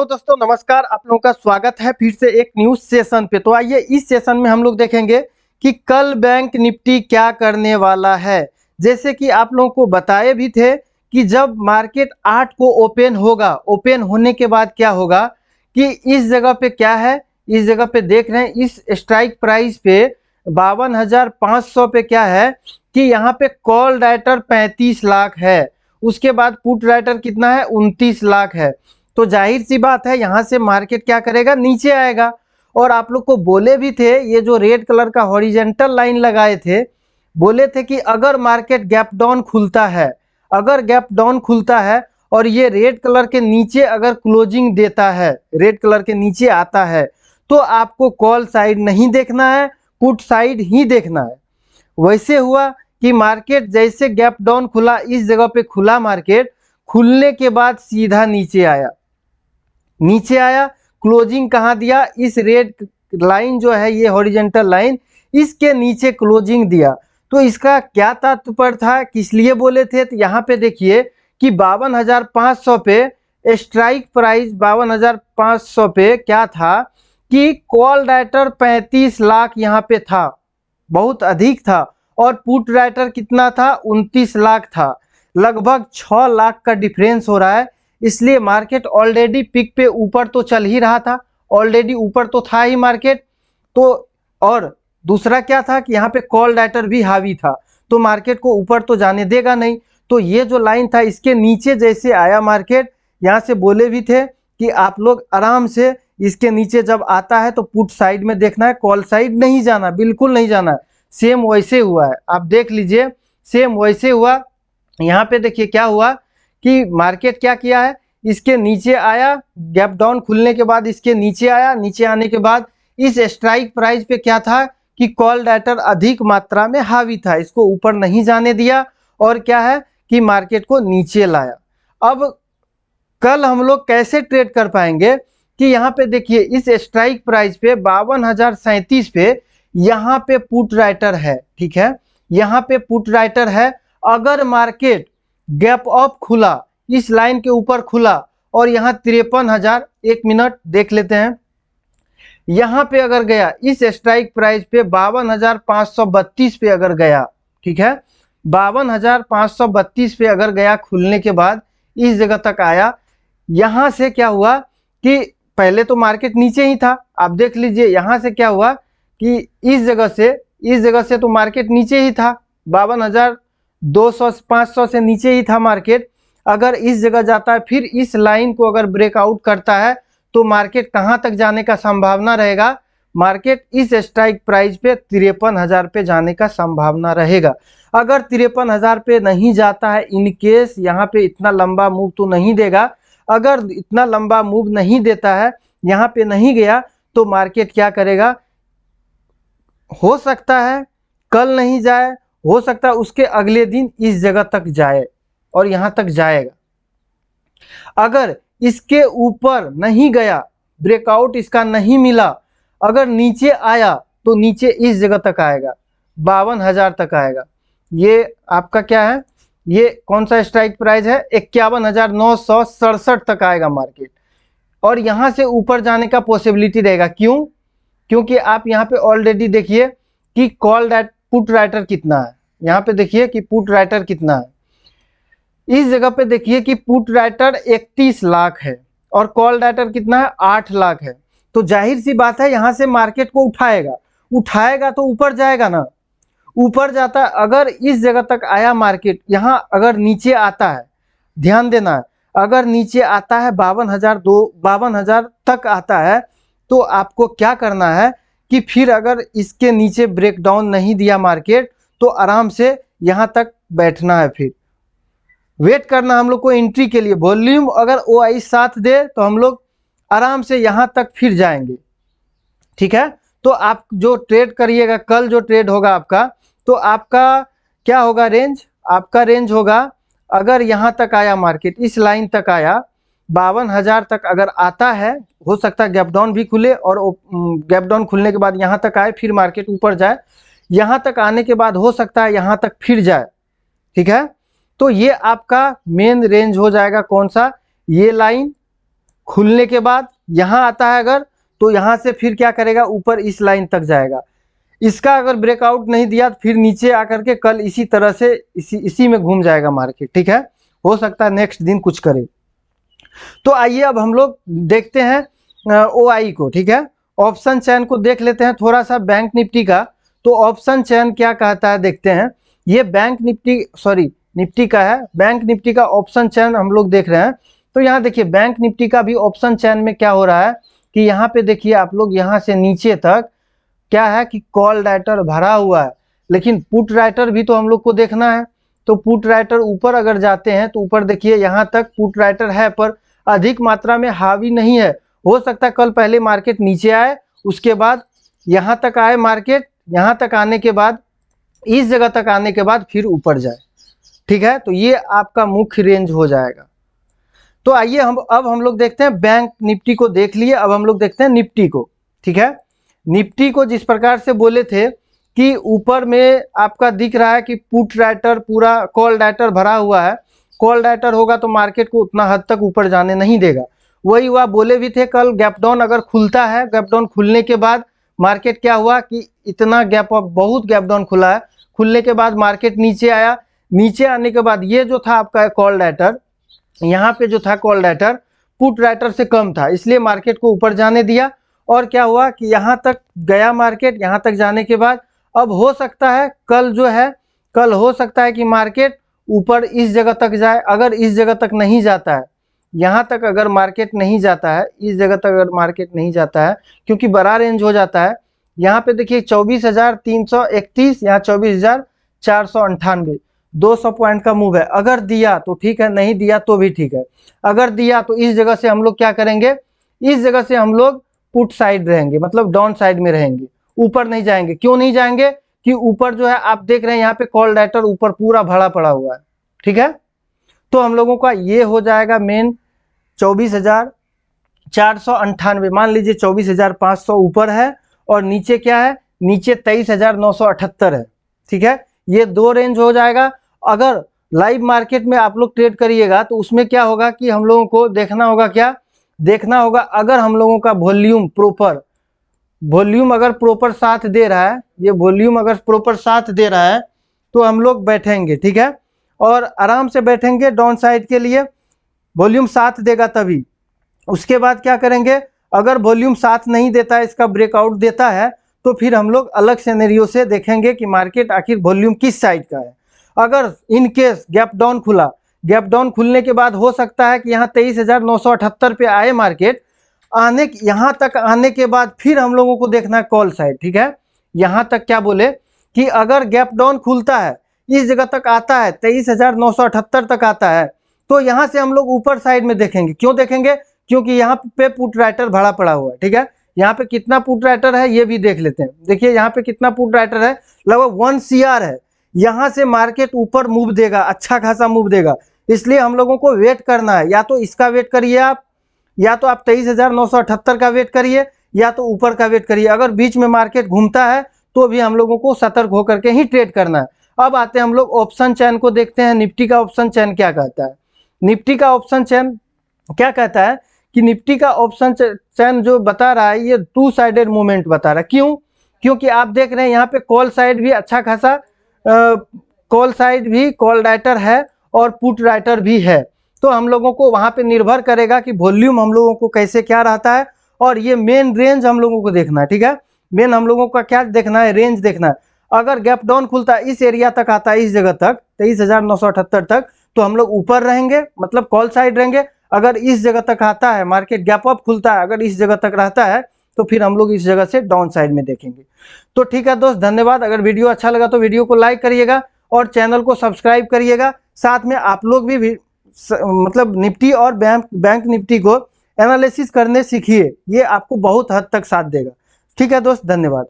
Hello दोस्तों, नमस्कार। आप लोगों का स्वागत है फिर से एक न्यूज सेशन पे। तो आइए इस सेशन में हम लोग देखेंगे कि कल बैंक निफ्टी क्या करने वाला है। जैसे कि आप लोगों को बताए भी थे कि जब मार्केट 8 को ओपन होगा, ओपन होने के बाद क्या होगा कि इस जगह पे क्या है, इस जगह पे देख रहे हैं, इस स्ट्राइक प्राइस पे 52,500 पे क्या है कि यहाँ पे कॉल राइटर 35 लाख है, उसके बाद पुट राइटर कितना है, 29 लाख है। तो जाहिर सी बात है यहाँ से मार्केट क्या करेगा, नीचे आएगा। और आप लोग को बोले भी थे, ये जो रेड कलर का हॉरिजेंटल लाइन लगाए थे, बोले थे कि अगर मार्केट गैप डाउन खुलता है, अगर गैप डाउन खुलता है और ये रेड कलर के नीचे अगर क्लोजिंग देता है, रेड कलर के नीचे आता है, तो आपको कॉल साइड नहीं देखना है, पुट साइड ही देखना है। वैसे हुआ कि मार्केट जैसे गैप डाउन खुला, इस जगह पे खुला मार्केट, खुलने के बाद सीधा नीचे आया, नीचे आया। क्लोजिंग कहाँ दिया, इस रेड लाइन जो है, ये हॉरिजेंटल लाइन, इसके नीचे क्लोजिंग दिया। तो इसका क्या तात्पर्य था, किस लिए बोले थे, तो यहाँ पे देखिए कि 52,500 पे स्ट्राइक प्राइस 52,500 पे क्या था कि कॉल राइटर 35 लाख यहाँ पे था, बहुत अधिक था। और पुट राइटर कितना था, 29 लाख था। लगभग 6 लाख का डिफरेंस हो रहा है। इसलिए मार्केट ऑलरेडी पिक पे ऊपर तो चल ही रहा था, ऑलरेडी ऊपर तो था ही मार्केट। तो और दूसरा क्या था कि यहाँ पे कॉल राइटर भी हावी था, तो मार्केट को ऊपर तो जाने देगा नहीं। तो ये जो लाइन था, इसके नीचे जैसे आया मार्केट, यहाँ से बोले भी थे कि आप लोग आराम से इसके नीचे जब आता है तो पुट साइड में देखना है, कॉल साइड नहीं जाना, बिल्कुल नहीं जाना है। सेम वैसे हुआ है, आप देख लीजिए, सेम वैसे हुआ। यहाँ पे देखिए क्या हुआ कि मार्केट क्या किया है, इसके नीचे आया, गैप डाउन खुलने के बाद इसके नीचे आया, नीचे आने के बाद इस स्ट्राइक प्राइस पे क्या था कि कॉल राइटर अधिक मात्रा में हावी था, इसको ऊपर नहीं जाने दिया और क्या है कि मार्केट को नीचे लाया। अब कल हम लोग कैसे ट्रेड कर पाएंगे कि यहाँ पे देखिए इस स्ट्राइक प्राइस पे 52,037 पे यहाँ पे पुट राइटर है, ठीक है, यहाँ पे पुट राइटर है। अगर मार्केट गैप अप खुला, इस लाइन के ऊपर खुला और यहाँ 53,000, एक मिनट देख लेते हैं, यहाँ पे अगर गया इस स्ट्राइक प्राइस पे 52,532 पे अगर गया, ठीक है, 52,532 पे अगर गया, खुलने के बाद इस जगह तक आया। यहाँ से क्या हुआ कि पहले तो मार्केट नीचे ही था, आप देख लीजिए यहाँ से क्या हुआ कि इस जगह से तो मार्केट नीचे ही था, 52,200-500 से नीचे ही था मार्केट। अगर इस जगह जाता है, फिर इस लाइन को अगर ब्रेकआउट करता है, तो मार्केट कहां तक जाने का संभावना रहेगा, मार्केट इस स्ट्राइक प्राइस पे 53,000 पे जाने का संभावना रहेगा। अगर 53,000 पे नहीं जाता है, इन केस यहाँ पे इतना लंबा मूव तो नहीं देगा, अगर इतना लंबा मूव नहीं देता है, यहाँ पे नहीं गया, तो मार्केट क्या करेगा, हो सकता है कल नहीं जाए, हो सकता है उसके अगले दिन इस जगह तक जाए और यहां तक जाएगा। अगर इसके ऊपर नहीं गया, ब्रेकआउट इसका नहीं मिला, अगर नीचे आया तो नीचे इस जगह तक आएगा, 52,000 तक आएगा। ये आपका क्या है, ये कौन सा स्ट्राइक प्राइस है, 51,967 तक आएगा मार्केट। और यहां से ऊपर जाने का पॉसिबिलिटी रहेगा, क्यों, क्योंकि आप यहाँ पे ऑलरेडी देखिए कि पुट राइटर कितना है, यहाँ पे देखिए कि पुट राइटर कितना है, इस जगह पे देखिए कि पुट राइटर 31 लाख है और कॉल राइटर कितना है, 8 लाख है। तो जाहिर सी बात है यहाँ से मार्केट को उठाएगा, उठाएगा तो ऊपर जाएगा ना, ऊपर जाता है। अगर इस जगह तक आया मार्केट, यहाँ अगर नीचे आता है, ध्यान देना है, अगर नीचे आता है 52,000 तक आता है, तो आपको क्या करना है कि फिर अगर इसके नीचे ब्रेकडाउन नहीं दिया मार्केट, तो आराम से यहाँ तक बैठना है, फिर वेट करना हम लोग को एंट्री के लिए। वॉल्यूम अगर OI साथ दे तो हम लोग आराम से यहाँ तक फिर जाएंगे, ठीक है। तो आप जो ट्रेड करिएगा, कल जो ट्रेड होगा आपका, तो आपका क्या होगा, रेंज, आपका रेंज होगा, अगर यहाँ तक आया मार्केट, इस लाइन तक आया, 52,000 तक अगर आता है, हो सकता है गैप डाउन भी खुले और गैप डाउन खुलने के बाद यहाँ तक आए, फिर मार्केट ऊपर जाए, यहाँ तक आने के बाद हो सकता है यहाँ तक फिर जाए, ठीक है। तो ये आपका मेन रेंज हो जाएगा, कौन सा, ये लाइन खुलने के बाद यहाँ आता है अगर, तो यहाँ से फिर क्या करेगा, ऊपर इस लाइन तक जाएगा। इसका अगर ब्रेकआउट नहीं दिया तो फिर नीचे आकर के कल इसी तरह से इसी में घूम जाएगा मार्केट, ठीक है। हो सकता है नेक्स्ट दिन कुछ करे। तो आइए अब हम लोग देखते हैं OI को, ठीक है। ऑप्शन चैन को देख लेते हैं थोड़ा सा बैंक निफ्टी का। तो ऑप्शन चैन क्या कहता है देखते हैं। ये बैंक निफ्टी, सॉरी निफ्टी का है, बैंक निफ्टी का ऑप्शन चैन हम लोग देख रहे हैं। तो यहाँ देखिए बैंक निफ्टी का भी ऑप्शन चैन में क्या हो रहा है कि यहाँ पे देखिए आप लोग, यहाँ से नीचे तक क्या है कि कॉल राइटर भरा हुआ है, लेकिन पुट राइटर भी तो हम लोग को देखना है। तो पुट राइटर ऊपर अगर जाते हैं तो ऊपर देखिए यहाँ तक पुट राइटर है, पर अधिक मात्रा में हावी नहीं है। हो सकता है कल पहले मार्केट नीचे आए, उसके बाद यहाँ तक आए मार्केट, यहाँ तक आने के बाद इस जगह तक आने के बाद फिर ऊपर जाए, ठीक है। तो ये आपका मुख्य रेंज हो जाएगा। तो आइए अब हम लोग देखते हैं, बैंक निफ्टी को देख लिए, अब हम लोग देखते हैं निफ्टी को, ठीक है। निफ्टी को जिस प्रकार से बोले थे कि ऊपर में आपका दिख रहा है कि पुट राइटर पूरा कॉल राइटर भरा हुआ है। कॉल राइटर होगा तो मार्केट को उतना हद तक ऊपर जाने नहीं देगा। वही हुआ, बोले भी थे कल गैप डाउन अगर खुलता है, गैप डाउन खुलने के बाद मार्केट क्या हुआ कि इतना गैप अप, बहुत गैप डाउन खुला है। खुलने के बाद मार्केट नीचे आया, नीचे आने के बाद ये जो था आपका कॉल राइटर, यहाँ पे जो था कॉल राइटर पुट राइटर से कम था, इसलिए मार्केट को ऊपर जाने दिया। और क्या हुआ कि यहाँ तक गया मार्केट, यहाँ तक जाने के बाद अब हो सकता है कल जो है, कल हो सकता है कि मार्केट ऊपर इस जगह तक जाए। अगर इस जगह तक नहीं जाता है, यहाँ तक अगर मार्केट नहीं जाता है, इस जगह तक अगर मार्केट नहीं जाता है, क्योंकि बड़ा रेंज हो जाता है। यहाँ पे देखिए 24,331, यहाँ 24,498, 200 पॉइंट का मूव है। अगर दिया तो ठीक है, नहीं दिया तो भी ठीक है। अगर दिया तो इस जगह से हम लोग क्या करेंगे, इस जगह से हम लोग पुट साइड रहेंगे, मतलब डाउन साइड में रहेंगे, ऊपर नहीं जाएंगे। क्यों नहीं जाएंगे कि ऊपर जो है आप देख रहे हैं यहाँ पे कॉल राइटर ऊपर पूरा भरा पड़ा हुआ है, ठीक है। तो हम लोगों का ये हो जाएगा मेन 24,498, मान लीजिए 24,500 ऊपर है, और नीचे क्या है, नीचे 23,978 है, ठीक है। ये दो रेंज हो जाएगा। अगर लाइव मार्केट में आप लोग ट्रेड करिएगा तो उसमें क्या होगा कि हम लोगों को देखना होगा, क्या देखना होगा, अगर हम लोगों का वॉल्यूम अगर प्रॉपर साथ दे रहा है, ये वॉल्यूम अगर प्रॉपर साथ दे रहा है तो हम लोग बैठेंगे, ठीक है, और आराम से बैठेंगे डाउन साइड के लिए। वॉल्यूम साथ देगा तभी। उसके बाद क्या करेंगे, अगर वॉल्यूम साथ नहीं देता है, इसका ब्रेकआउट देता है, तो फिर हम लोग अलग सिनेरियो से देखेंगे कि मार्केट आखिर वॉल्यूम किस साइड का है। अगर इन केस गैप डाउन खुला, गैप डाउन खुलने के बाद हो सकता है कि यहाँ 23,978 पे आए मार्केट, यहाँ तक आने के बाद फिर हम लोगों को देखना है कॉल साइड, ठीक है। यहाँ तक क्या बोले कि अगर गैप डाउन खुलता है, इस जगह तक आता है, 23,978 तक आता है, तो यहाँ से हम लोग ऊपर साइड में देखेंगे। क्यों देखेंगे, क्योंकि यहाँ पे पुट राइटर भरा पड़ा हुआ है, ठीक है। यहाँ पे कितना पुट राइटर है ये भी देख लेते हैं। देखिए यहाँ पे कितना पुट राइटर है, लगभग 1 CR है। यहाँ से मार्केट ऊपर मूव देगा, अच्छा खासा मूव देगा, इसलिए हम लोगों को वेट करना है। या तो इसका वेट करिए आप, या तो आप 23,978 का वेट करिए, या तो ऊपर का वेट करिए। अगर बीच में मार्केट घूमता है तो भी हम लोगों को सतर्क होकर के ही ट्रेड करना है। अब आते हैं हम लोग ऑप्शन चैन को देखते हैं, निफ्टी का ऑप्शन चैन क्या कहता है। निफ्टी का ऑप्शन चैन क्या कहता है कि निफ्टी का ऑप्शन चैन जो बता रहा है, ये 2 साइडेड मूवमेंट बता रहा है। क्यों, क्योंकि आप देख रहे हैं यहाँ पे कॉल साइड भी अच्छा खासा, कॉल साइड भी कॉल राइटर है और पुट राइटर भी है। तो हम लोगों को वहाँ पे निर्भर करेगा कि वॉल्यूम हम लोगों को कैसे क्या रहता है, और ये मेन रेंज हम लोगों को देखना है, ठीक है। मेन हम लोगों का क्या देखना है, रेंज देखना है। अगर गैप डाउन खुलता है, इस एरिया तक आता है, इस जगह तक 23,978 तक, तो हम लोग ऊपर रहेंगे, मतलब कॉल साइड रहेंगे। अगर इस जगह तक आता है, मार्केट गैप अप खुलता है, अगर इस जगह तक रहता है, तो फिर हम लोग इस जगह से डाउन साइड में देखेंगे। तो ठीक है दोस्त, धन्यवाद। अगर वीडियो अच्छा लगा तो वीडियो को लाइक करिएगा और चैनल को सब्सक्राइब करिएगा। साथ में आप लोग भी मतलब निफ्टी और बैंक निफ्टी को एनालिसिस करने सीखिए, ये आपको बहुत हद तक साथ देगा। ठीक है दोस्त, धन्यवाद।